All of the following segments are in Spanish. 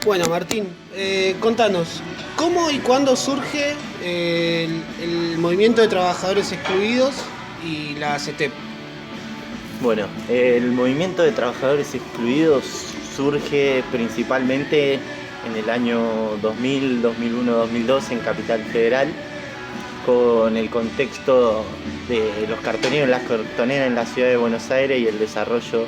Bueno, Martín, contanos, ¿cómo y cuándo surge el movimiento de trabajadores excluidos y la ACETEP? Bueno, el movimiento de trabajadores excluidos surge principalmente en el año 2000, 2001, 2002 en Capital Federal, con el contexto de los cartoneros y las cartoneras en la ciudad de Buenos Aires y el desarrollo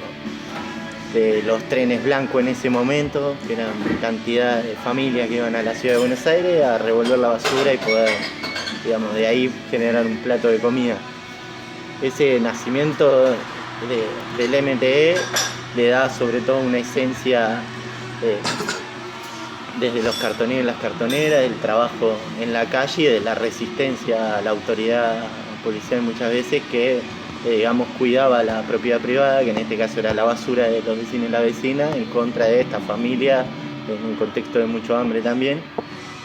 de los trenes blancos en ese momento, que eran cantidad de familias que iban a la ciudad de Buenos Aires a revolver la basura y poder, digamos, de ahí generar un plato de comida. Ese nacimiento del MTE le da sobre todo una esencia desde los cartoneros y las cartoneras, del trabajo en la calle y de la resistencia a la autoridad policial muchas veces que digamos cuidaba la propiedad privada, que en este caso era la basura de los vecinos y la vecina, en contra de esta familia en un contexto de mucho hambre también,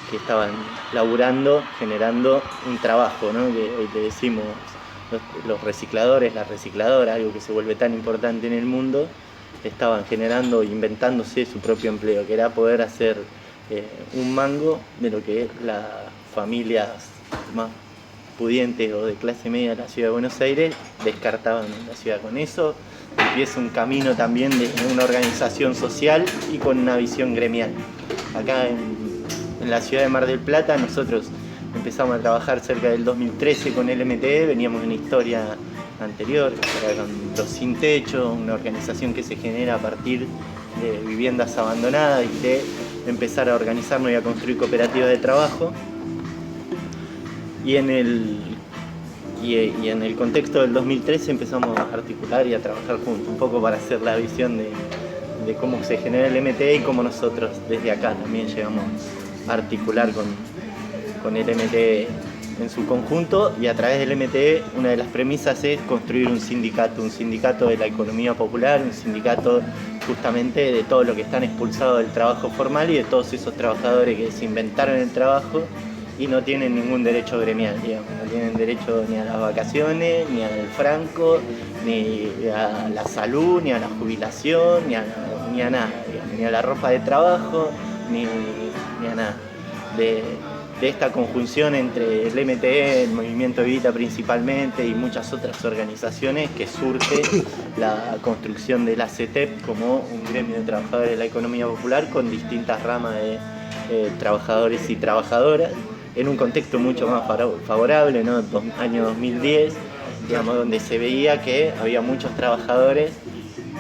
que estaban laburando, generando un trabajo, ¿no? Que hoy le decimos los recicladores, la recicladora, algo que se vuelve tan importante en el mundo, estaban generando, inventándose su propio empleo, que era poder hacer un mango de lo que las familias más pudientes o de clase media de la ciudad de Buenos Aires descartaban en la ciudad. Con eso empieza un camino también de una organización social y con una visión gremial. Acá en la ciudad de Mar del Plata nosotros empezamos a trabajar cerca del 2013 con el MTE, veníamos de una historia anterior, que era con Los Sin Techo, una organización que se genera a partir de viviendas abandonadas y de empezar a organizarnos y a construir cooperativas de trabajo. Y en el contexto del 2013 empezamos a articular y a trabajar juntos, un poco para hacer la visión de cómo se genera el MTE y cómo nosotros desde acá también llegamos a articular con el MTE en su conjunto, y a través del MTE una de las premisas es construir un sindicato de la economía popular, un sindicato justamente de todo lo que están expulsados del trabajo formal y de todos esos trabajadores que se inventaron el trabajo y no tienen ningún derecho gremial, digamos. No tienen derecho ni a las vacaciones, ni al franco, ni a la salud, ni a la jubilación, ni a nada, digamos, ni a la ropa de trabajo, ni a nada. De esta conjunción entre el MTE, el Movimiento Evita principalmente y muchas otras organizaciones, que surge la construcción de la CETEP como un gremio de trabajadores de la economía popular con distintas ramas de trabajadores y trabajadoras, en un contexto mucho más favorable, ¿no? Año 2010, digamos, donde se veía que había muchos trabajadores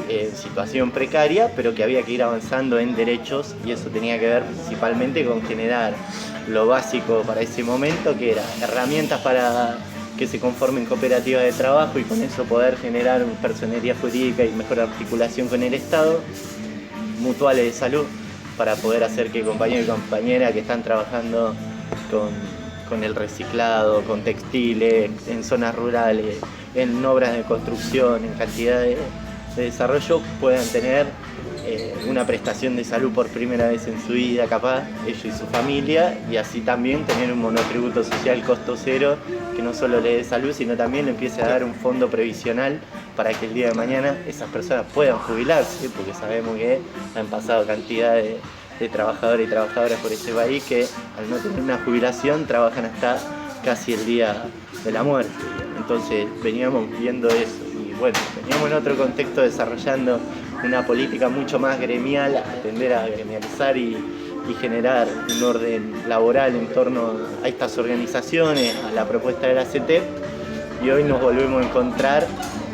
en situación precaria, pero que había que ir avanzando en derechos, y eso tenía que ver principalmente con generar lo básico para ese momento, que era herramientas para que se conformen cooperativas de trabajo y con eso poder generar personería jurídica y mejor articulación con el Estado, mutuales de salud, para poder hacer que compañeros y compañeras que están trabajando con el reciclado, con textiles, en zonas rurales, en obras de construcción, en cantidad de desarrollo, puedan tener una prestación de salud por primera vez en su vida, capaz, ellos y su familia, y así también tener un monotributo social costo cero que no solo le dé salud, sino también le empiece a dar un fondo previsional para que el día de mañana esas personas puedan jubilarse, porque sabemos que han pasado cantidad de trabajadores y trabajadoras por ese país que al no tener una jubilación trabajan hasta casi el día de la muerte. Entonces veníamos viendo eso y bueno, veníamos en otro contexto desarrollando una política mucho más gremial, atender a gremializar y generar un orden laboral en torno a estas organizaciones, a la propuesta de la CETEP, y hoy nos volvemos a encontrar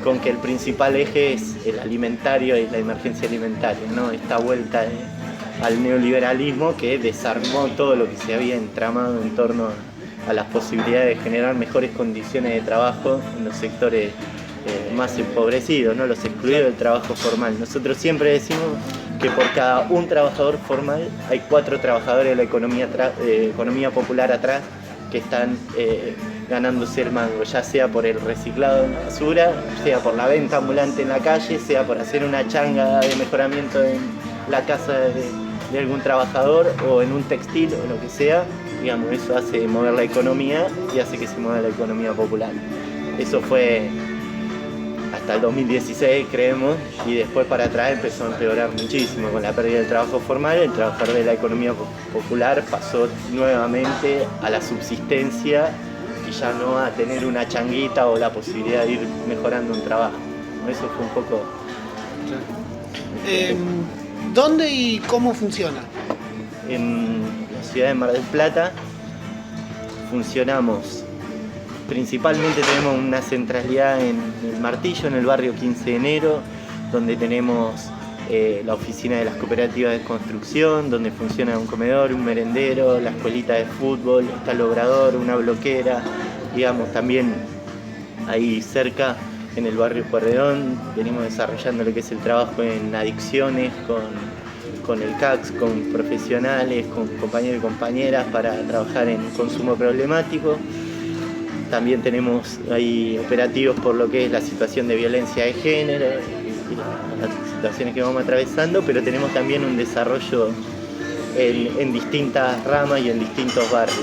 con que el principal eje es el alimentario y la emergencia alimentaria, ¿no? Esta vuelta al neoliberalismo que desarmó todo lo que se había entramado en torno a las posibilidades de generar mejores condiciones de trabajo en los sectores más empobrecidos, ¿no? Los excluidos del trabajo formal. Nosotros siempre decimos que por cada un trabajador formal hay 4 trabajadores de la economía popular atrás que están ganándose el mango, ya sea por el reciclado de la basura, sea por la venta ambulante en la calle, sea por hacer una changa de mejoramiento en la casa de algún trabajador o en un textil o lo que sea. Digamos, eso hace mover la economía y hace que se mueva la economía popular. Eso fue hasta el 2016 creemos, y después para atrás empezó a empeorar muchísimo con la pérdida del trabajo formal. El trabajar de la economía popular pasó nuevamente a la subsistencia y ya no a tener una changuita o la posibilidad de ir mejorando un trabajo. Eso fue un poco... ¿Dónde y cómo funciona? En la ciudad de Mar del Plata funcionamos. Principalmente tenemos una centralidad en El Martillo, en el barrio 15 de enero, donde tenemos la oficina de las cooperativas de construcción, donde funciona un comedor, un merendero, la escuelita de fútbol, está el obrador, una bloquera. Digamos, también ahí cerca, en el barrio Pueyrredón, venimos desarrollando lo que es el trabajo en adicciones con el CACS, con profesionales, con compañeros y compañeras para trabajar en consumo problemático. También tenemos ahí operativos por lo que es la situación de violencia de género y las situaciones que vamos atravesando, pero tenemos también un desarrollo en distintas ramas y en distintos barrios.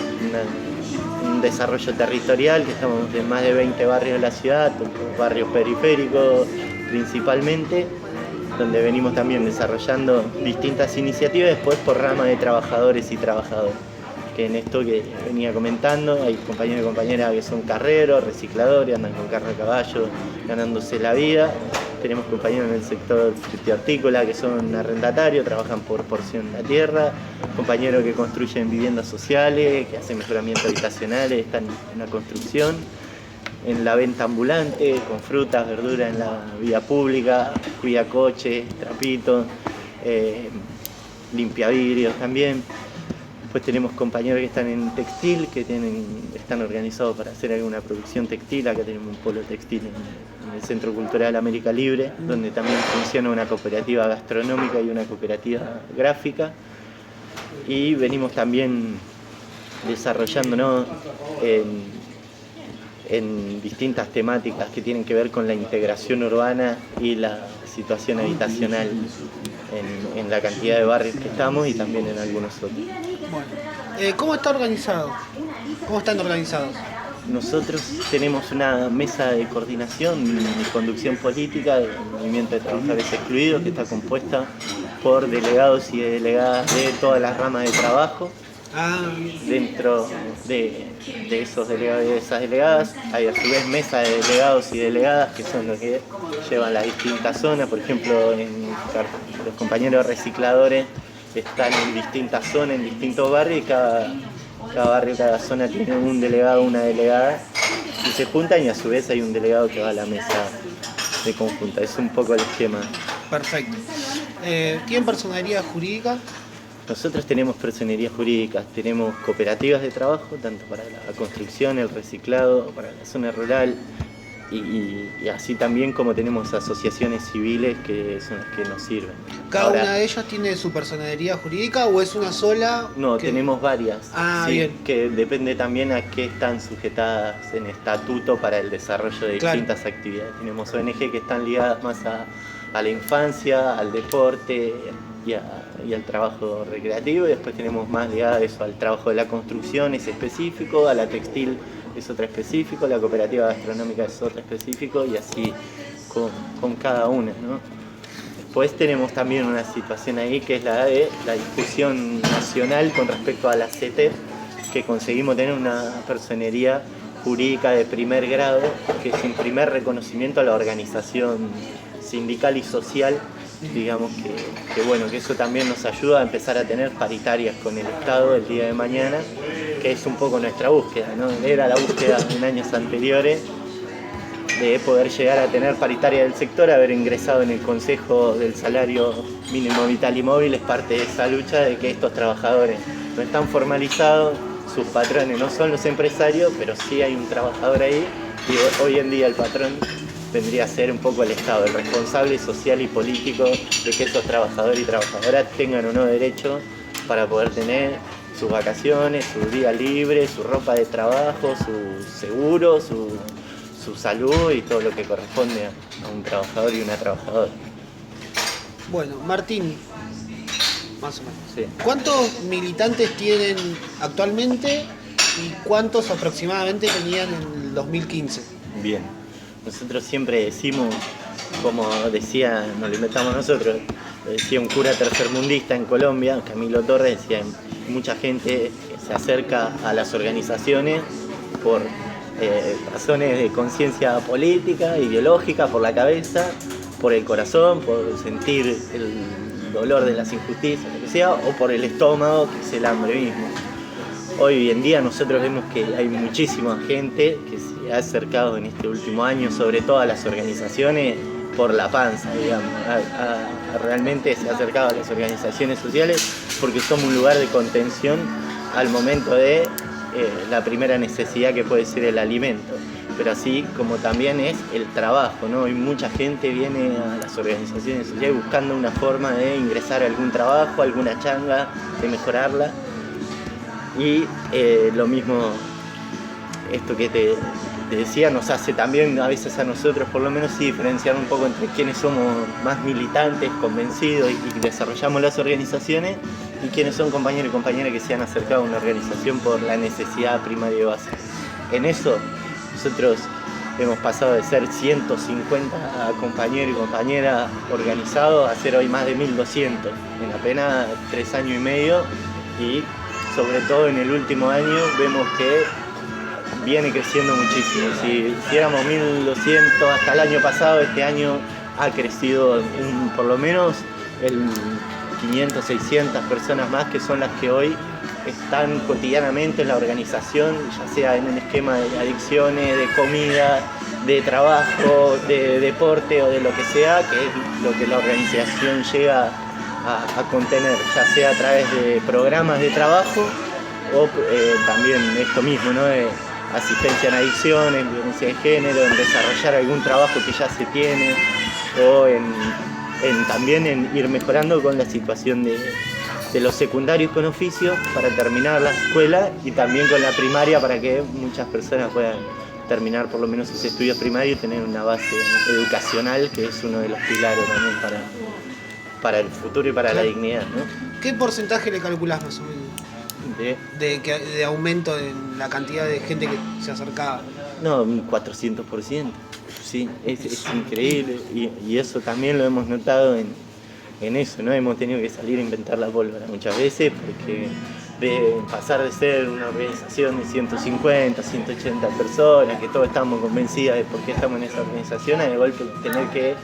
Un desarrollo territorial, que estamos en más de 20 barrios de la ciudad, barrios periféricos principalmente, donde venimos también desarrollando distintas iniciativas, después por rama de trabajadores y trabajadoras. Que en esto que venía comentando, hay compañeros y compañeras que son carreros, recicladores, andan con carro a caballo, ganándose la vida. Tenemos compañeros en el sector hortícola que son arrendatarios, trabajan por porción de la tierra, compañeros que construyen viviendas sociales, que hacen mejoramiento habitacional, están en la construcción, en la venta ambulante, con frutas, verduras en la vía pública, cuida coches, trapitos, limpia vidrios también. Después tenemos compañeros que están en textil, que están organizados para hacer alguna producción textil. Acá tenemos un polo textil en el Centro Cultural América Libre, donde también funciona una cooperativa gastronómica y una cooperativa gráfica. Y venimos también desarrollándonos en distintas temáticas que tienen que ver con la integración urbana y la situación habitacional en la cantidad de barrios que estamos y también en algunos otros. Bueno, ¿cómo está organizado? ¿Cómo están organizados? Nosotros tenemos una mesa de coordinación y conducción política del Movimiento de Trabajadores Excluidos, que está compuesta por delegados y delegadas de todas las ramas de trabajo. Dentro de esos delegados y de esas delegadas hay a su vez mesa de delegados y delegadas que son los que llevan las distintas zonas. Por ejemplo, los compañeros recicladores están en distintas zonas, en distintos barrios, y cada barrio, cada zona tiene un delegado, una delegada, y se juntan, y a su vez hay un delegado que va a la mesa de conjunta. Es un poco el esquema. Perfecto. ¿Tienen personería jurídica? Nosotros tenemos personerías jurídicas, tenemos cooperativas de trabajo, tanto para la construcción, el reciclado, para la zona rural, y así también como tenemos asociaciones civiles que son las que nos sirven. ¿Cada una de ellas tiene su personería jurídica o es una sola? No, tenemos varias. Ah, sí, bien. Que depende también a qué están sujetadas en estatuto para el desarrollo de distintas actividades. Tenemos ONG que están ligadas más a la infancia, al deporte y al trabajo recreativo, y después tenemos más ligada eso al trabajo de la construcción, es específico, a la textil es otra específico, la cooperativa gastronómica es otra específico, y así con cada una, ¿no? Después tenemos también una situación ahí que es la de la discusión nacional con respecto a la CETEP, que conseguimos tener una personería jurídica de primer grado, que es un primer reconocimiento a la organización sindical y social, digamos que bueno, que eso también nos ayuda a empezar a tener paritarias con el Estado el día de mañana, que es un poco nuestra búsqueda, ¿no? Era la búsqueda en años anteriores de poder llegar a tener paritaria del sector, haber ingresado en el Consejo del Salario Mínimo Vital y Móvil es parte de esa lucha de que estos trabajadores no están formalizados, sus patrones no son los empresarios, pero sí hay un trabajador ahí, y hoy en día el patrón vendría a ser un poco el Estado, el responsable social y político de que esos trabajadores y trabajadoras tengan o no derecho para poder tener sus vacaciones, su día libre, su ropa de trabajo, su seguro, su salud y todo lo que corresponde a un trabajador y una trabajadora. Bueno, Martín, más o menos. Sí. ¿Cuántos militantes tienen actualmente y cuántos aproximadamente tenían en el 2015? Bien. nosotros siempre decimos, como decía, nos lo inventamos nosotros, decía un cura tercermundista en Colombia, Camilo Torres, decía, mucha gente se acerca a las organizaciones por razones de conciencia política, ideológica, por la cabeza, por el corazón, por sentir el dolor de las injusticias, lo que sea, o por el estómago, que es el hambre mismo. Hoy en día nosotros vemos que hay muchísima gente que se ha acercado en este último año, sobre todo a las organizaciones, por la panza, digamos. Realmente se ha acercado a las organizaciones sociales porque somos un lugar de contención al momento de la primera necesidad, que puede ser el alimento, pero así como también es el trabajo, ¿no? Y mucha gente viene a las organizaciones sociales buscando una forma de ingresar a algún trabajo, alguna changa, de mejorarla. Y lo mismo, esto que te decía, nos hace también a veces a nosotros por lo menos sí diferenciar un poco entre quienes somos más militantes, convencidos y desarrollamos las organizaciones, y quienes son compañeros y compañeras que se han acercado a una organización por la necesidad primaria y básica. En eso nosotros hemos pasado de ser 150 compañeros y compañeras organizados a ser hoy más de 1200 en apenas 3 años y medio, y sobre todo en el último año vemos que viene creciendo muchísimo. Si éramos 1200 hasta el año pasado, este año ha crecido por lo menos el 500, 600 personas más, que son las que hoy están cotidianamente en la organización, ya sea en un esquema de adicciones, de comida, de trabajo, de deporte o de lo que sea, que es lo que la organización llega a contener, ya sea a través de programas de trabajo o también esto mismo, ¿no? De asistencia en adicciones, en violencia de género, en desarrollar algún trabajo que ya se tiene, o también en ir mejorando con la situación de los secundarios con oficios para terminar la escuela, y también con la primaria para que muchas personas puedan terminar por lo menos sus estudios primarios y tener una base educacional, que es uno de los pilares también para el futuro y para la dignidad, ¿no? ¿Qué porcentaje le calculás más o menos de aumento en la cantidad de gente que se acercaba? No, un 400%. Sí, es increíble, y eso también lo hemos notado en eso, ¿no? Hemos tenido que salir a inventar la pólvora muchas veces, porque de pasar de ser una organización de 150, 180 personas, que todos estamos convencidas de por qué estamos en esa organización, a de golpe tener que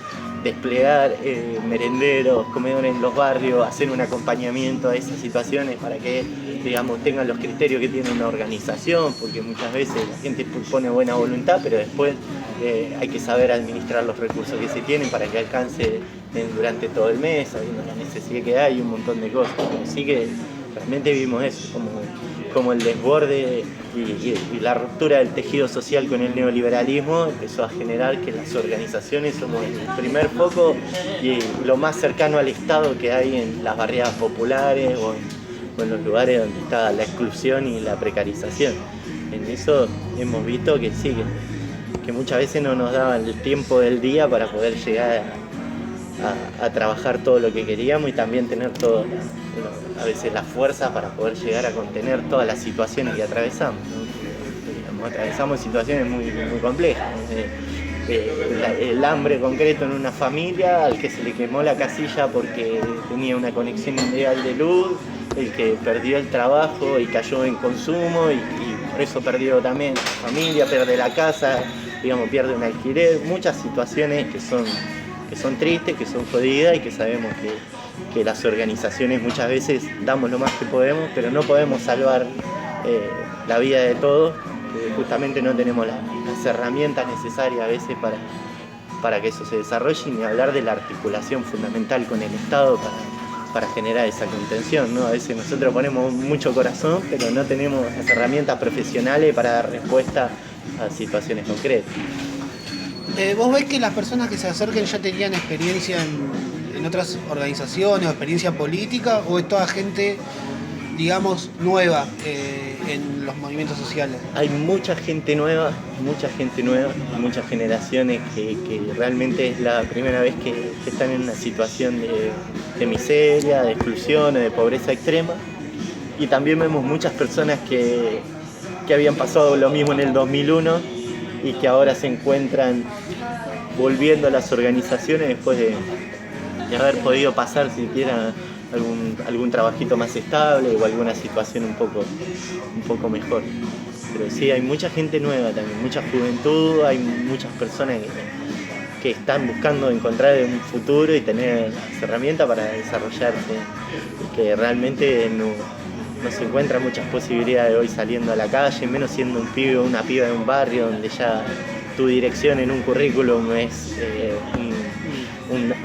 desplegar merenderos, comedores en los barrios, hacer un acompañamiento a esas situaciones para que, digamos, tengan los criterios que tiene una organización, porque muchas veces la gente pone buena voluntad, pero después hay que saber administrar los recursos que se tienen para que alcance durante todo el mes, sabiendo la necesidad que hay, un montón de cosas. Así que realmente vimos eso, como el desborde y la ruptura del tejido social con el neoliberalismo empezó a generar que las organizaciones somos el primer foco y lo más cercano al Estado que hay en las barriadas populares o en los lugares donde está la exclusión y la precarización. En eso hemos visto que sí, que muchas veces no nos daban el tiempo del día para poder llegar a trabajar todo lo que queríamos, y también tener a veces la fuerza para poder llegar a contener todas las situaciones que atravesamos, ¿no? Digamos, atravesamos situaciones muy, muy complejas, ¿no? El hambre concreto en una familia, al que se le quemó la casilla porque tenía una conexión ilegal de luz, el que perdió el trabajo y cayó en consumo y por eso perdió también la familia, pierde la casa, digamos, pierde un alquiler, muchas situaciones que son tristes, que son jodidas, y que sabemos que las organizaciones muchas veces damos lo más que podemos, pero no podemos salvar la vida de todos, justamente no tenemos las herramientas necesarias a veces para que eso se desarrolle, ni hablar de la articulación fundamental con el Estado para generar esa contención, ¿no? A veces nosotros ponemos mucho corazón, pero no tenemos las herramientas profesionales para dar respuesta a situaciones concretas. ¿Vos ves que las personas que se acerquen ya tenían experiencia en otras organizaciones o experiencia política, o es toda gente, digamos, nueva en los movimientos sociales? Hay mucha gente nueva, muchas generaciones que realmente es la primera vez que están en una situación de miseria, de exclusión o de pobreza extrema, y también vemos muchas personas que habían pasado lo mismo en el 2001 y que ahora se encuentran volviendo a las organizaciones después de haber podido pasar siquiera algún trabajito más estable o alguna situación un poco mejor. Pero sí, hay mucha gente nueva también, mucha juventud, hay muchas personas que están buscando encontrar un futuro y tener las herramientas para desarrollarse, y que realmente no se encuentran muchas posibilidades hoy saliendo a la calle, menos siendo un pibe o una piba de un barrio donde ya tu dirección en un currículum es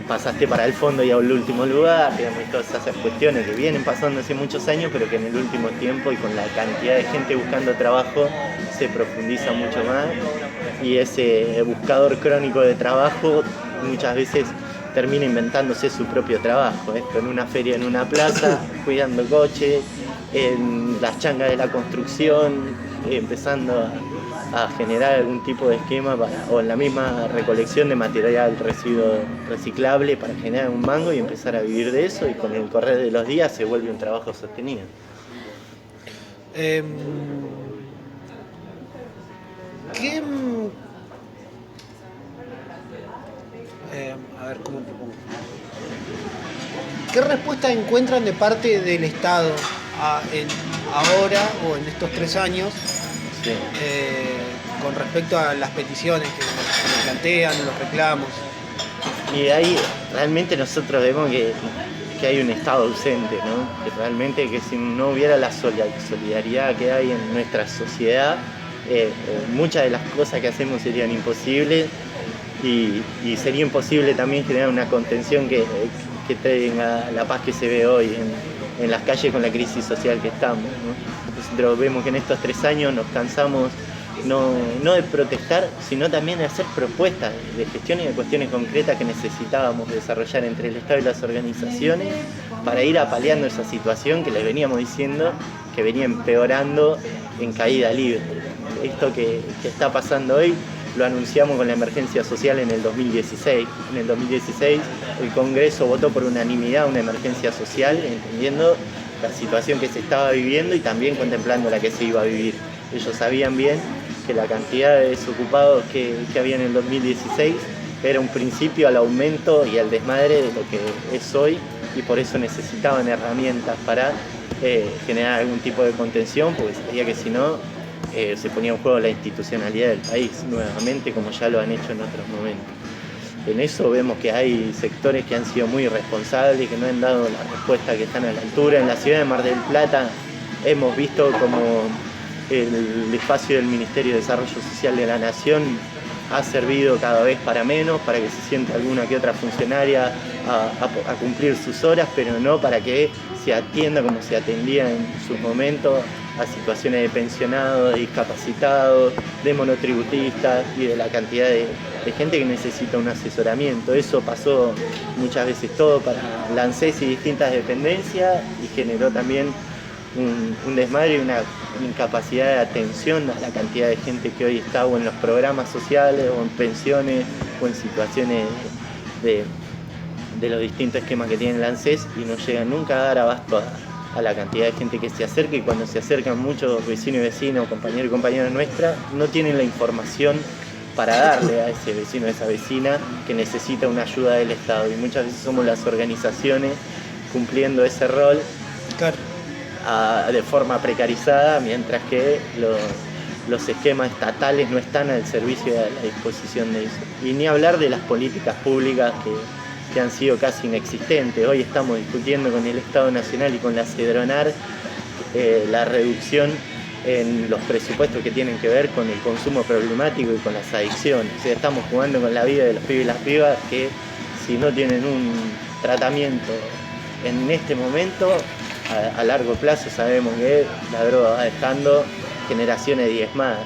pasaste para el fondo y a el último lugar, digamos, y todas esas cuestiones que vienen pasando hace muchos años, pero que en el último tiempo y con la cantidad de gente buscando trabajo se profundiza mucho más, y ese buscador crónico de trabajo muchas veces termina inventándose su propio trabajo, esto en una feria, en una plaza, cuidando coches, en las changas de la construcción, empezando a generar algún tipo de esquema o en la misma recolección de material residuo reciclable para generar un mango y empezar a vivir de eso, y con el correr de los días se vuelve un trabajo sostenido. A ver, ¿cómo te pongo? ¿Qué respuesta encuentran de parte del Estado ahora o en estos 3 años? Sí. Con respecto a las peticiones que plantean, los reclamos? Y ahí realmente nosotros vemos que hay un Estado ausente, ¿no? Que realmente que si no hubiera la solidaridad que hay en nuestra sociedad, muchas de las cosas que hacemos serían imposibles, y sería imposible también generar una contención que tenga la paz que se ve hoy en las calles con la crisis social que estamos, ¿no? Nosotros vemos que en estos 3 años nos cansamos no de protestar, sino también de hacer propuestas de gestión y de cuestiones concretas que necesitábamos desarrollar entre el Estado y las organizaciones para ir apaleando esa situación que les veníamos diciendo que venía empeorando en caída libre. Esto que está pasando hoy lo anunciamos con la emergencia social en el 2016. En el 2016 el Congreso votó por unanimidad una emergencia social, entendiendo la situación que se estaba viviendo y también contemplando la que se iba a vivir. Ellos sabían bien que la cantidad de desocupados que había en el 2016 era un principio al aumento y al desmadre de lo que es hoy, y por eso necesitaban herramientas para generar algún tipo de contención, porque sabía que si no se ponía en juego la institucionalidad del país nuevamente, como ya lo han hecho en otros momentos. En eso vemos que hay sectores que han sido muy irresponsables, que no han dado la respuesta que están a la altura. En la ciudad de Mar del Plata hemos visto como el espacio del Ministerio de Desarrollo Social de la Nación ha servido cada vez para menos, para que se sienta alguna que otra funcionaria a cumplir sus horas, pero no para que se atienda como se atendía en sus momentos a situaciones de pensionados, de discapacitados, de monotributistas y de la cantidad de gente que necesita un asesoramiento. Eso pasó muchas veces todo para la ANSES y distintas dependencias, y generó también un desmadre y una incapacidad de atención a la cantidad de gente que hoy está o en los programas sociales o en pensiones o en situaciones de los distintos esquemas que tiene la ANSES, y no llega nunca a dar abasto a la cantidad de gente que se acerca, y cuando se acercan muchos vecinos y vecinos, compañeros y compañeras nuestras, no tienen la información para darle a ese vecino o esa vecina que necesita una ayuda del Estado, y muchas veces somos las organizaciones cumpliendo ese rol. Claro. De forma precarizada, mientras que los esquemas estatales no están al servicio y a la disposición de eso. Y ni hablar de las políticas públicas que han sido casi inexistentes. Hoy estamos discutiendo con el Estado Nacional y con la CEDRONAR la reducción en los presupuestos que tienen que ver con el consumo problemático y con las adicciones. O sea, estamos jugando con la vida de los pibes y las pibas que, si no tienen un tratamiento en este momento, a largo plazo sabemos que la droga va dejando generaciones diezmadas,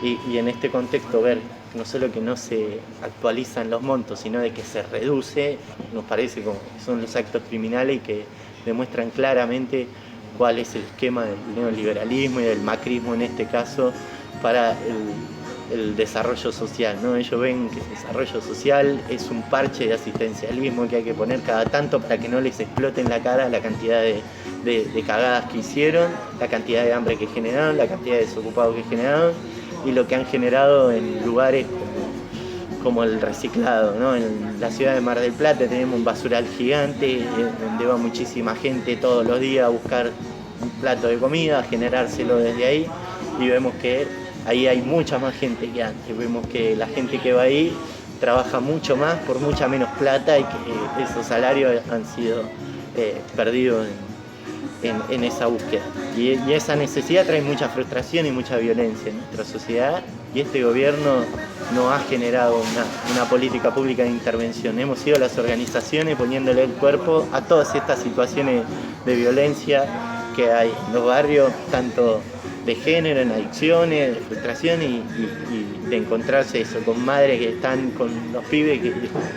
y en este contexto ver no solo que no se actualizan los montos, sino de que se reduce, nos parece como que son los actos criminales y que demuestran claramente cuál es el esquema del neoliberalismo y del macrismo en este caso para el desarrollo social, ¿no? Ellos ven que el desarrollo social es un parche de asistencialismo que hay que poner cada tanto para que no les explote en la cara la cantidad de cagadas que hicieron, la cantidad de hambre que generaron, la cantidad de desocupados que generaron, y lo que han generado en lugares como el reciclado, ¿no? En la ciudad de Mar del Plata tenemos un basural gigante donde va muchísima gente todos los días a buscar un plato de comida, a generárselo desde ahí, y vemos que ahí hay mucha más gente que antes. Vemos que la gente que va ahí trabaja mucho más por mucha menos plata y que esos salarios han sido perdidos en esa búsqueda. Y esa necesidad trae mucha frustración y mucha violencia en nuestra sociedad, y este gobierno no ha generado una política pública de intervención. Hemos sido las organizaciones poniéndole el cuerpo a todas estas situaciones de violencia que hay en los barrios, tanto de género, en adicciones, de frustración y de encontrarse eso, con madres que están con los pibes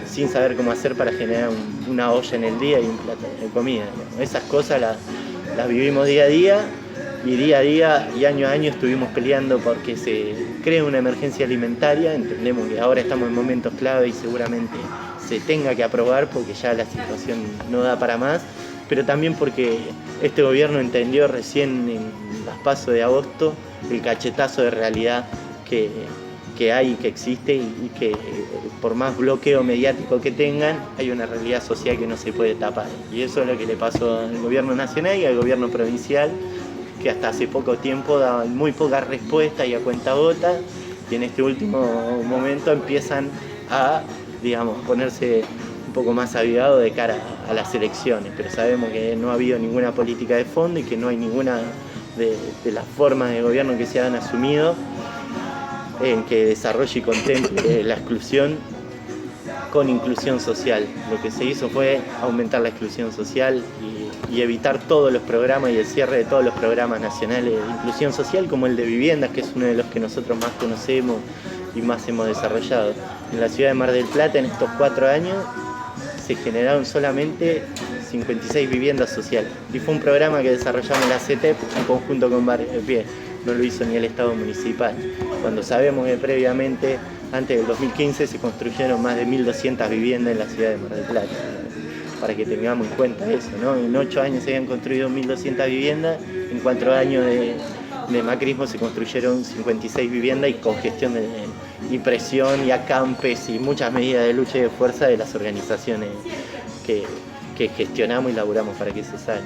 sin saber cómo hacer para generar una olla en el día y un plato de comida. Esas cosas las vivimos día a día y año a año estuvimos peleando porque se cree una emergencia alimentaria. Entendemos que ahora estamos en momentos clave y seguramente se tenga que aprobar porque ya la situación no da para más, pero también porque este gobierno entendió recién en las PASO de agosto el cachetazo de realidad que hay y que existe, y que por más bloqueo mediático que tengan, hay una realidad social que no se puede tapar. Y eso es lo que le pasó al gobierno nacional y al gobierno provincial, que hasta hace poco tiempo daban muy pocas respuestas y a cuentagotas, y en este último momento empiezan a, digamos, ponerse un poco más avivados de cara a las elecciones, pero sabemos que no ha habido ninguna política de fondo y que no hay ninguna de las formas de gobierno que se han asumido en que desarrolle y contemple la exclusión con inclusión social. Lo que se hizo fue aumentar la exclusión social y evitar todos los programas y el cierre de todos los programas nacionales de inclusión social, como el de viviendas, que es uno de los que nosotros más conocemos y más hemos desarrollado. En la ciudad de Mar del Plata, en estos 4 años, se generaron solamente 56 viviendas sociales. Y fue un programa que desarrollamos la CETEP en conjunto con Barrio de Pie. No lo hizo ni el Estado municipal. Cuando sabemos que previamente, antes del 2015, se construyeron más de 1.200 viviendas en la ciudad de Mar del Plata. Para que tengamos en cuenta eso, ¿no? En 8 años se habían construido 1.200 viviendas, en 4 años de macrismo se construyeron 56 viviendas, y con gestión de impresión y acampes y muchas medidas de lucha y de fuerza de las organizaciones que gestionamos y laburamos para que se salga.